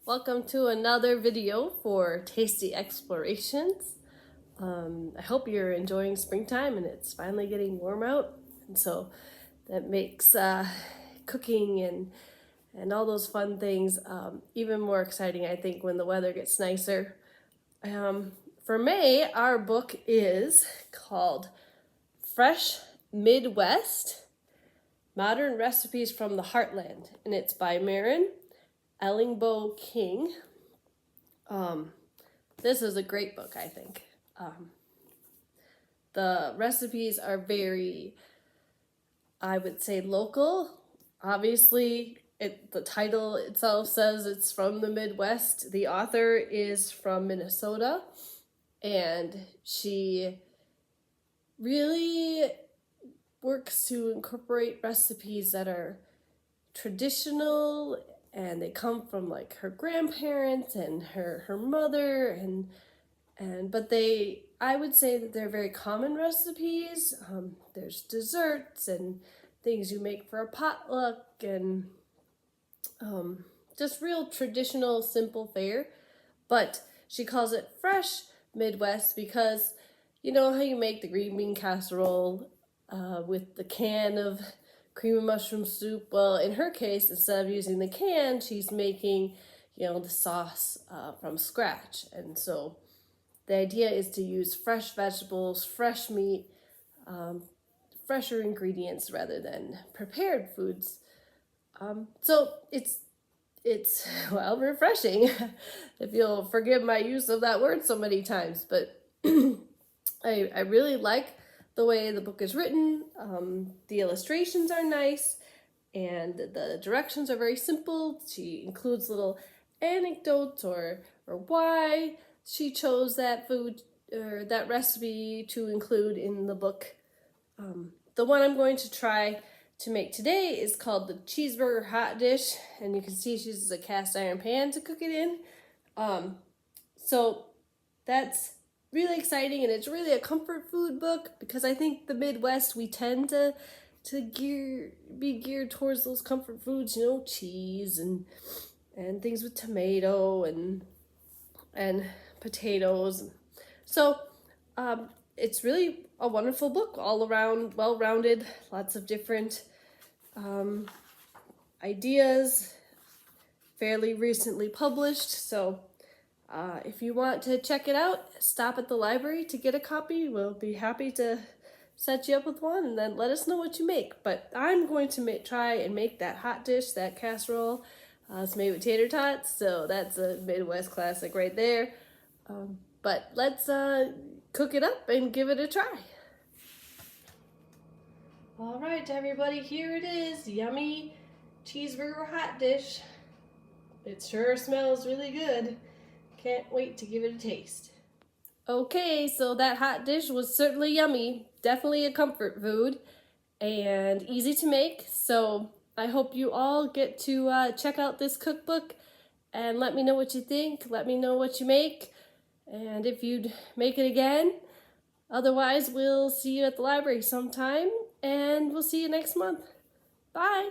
Welcome to another video for Tasty Explorations. I hope you're enjoying springtime and it's finally getting warm out, and so that makes cooking and all those fun things even more exciting, I think, when the weather gets nicer. For May, our book is called Fresh Midwest, Modern Recipes from the Heartland, and it's by Marin Ellingbo King. This is a great book, I think. The recipes are very, I would say, local. Obviously, the title itself says it's from the Midwest. The author is from Minnesota, and she really works to incorporate recipes that are traditional, and they come from like her grandparents and her mother, but I would say that they're very common recipes. There's desserts and things you make for a potluck, and just real traditional simple fare. But she calls it Fresh Midwest because you know how you make the green bean casserole with the can of cream of mushroom soup. Well, in her case, instead of using the can, she's making, the sauce from scratch. And so the idea is to use fresh vegetables, fresh meat, fresher ingredients rather than prepared foods. So it's refreshing, if you'll forgive my use of that word so many times. But I really like the way the book is written. The illustrations are nice, and the directions are very simple. She includes little anecdotes or why she chose that food or that recipe to include in the book. The one I'm going to try to make today is called the cheeseburger hot dish, and you can see she uses a cast iron pan to cook it in. So that's really exciting, and it's really a comfort food book because I think the Midwest, we tend to be geared towards those comfort foods, cheese and things with tomato and potatoes. So it's really a wonderful book, all around, well-rounded, lots of different ideas, fairly recently published. So if you want to check it out, stop at the library to get a copy. We'll be happy to set you up with one, and then let us know what you make. But I'm going to try and make that hot dish, that casserole. It's made with tater tots, so that's a Midwest classic right there. But let's cook it up and give it a try. All right, everybody, here it is. Yummy cheeseburger hot dish. It sure smells really good. Can't wait to give it a taste. Okay, so that hot dish was certainly yummy. Definitely a comfort food and easy to make. So I hope you all get to check out this cookbook and let me know what you think. Let me know what you make and if you'd make it again. Otherwise, we'll see you at the library sometime, and we'll see you next month. Bye.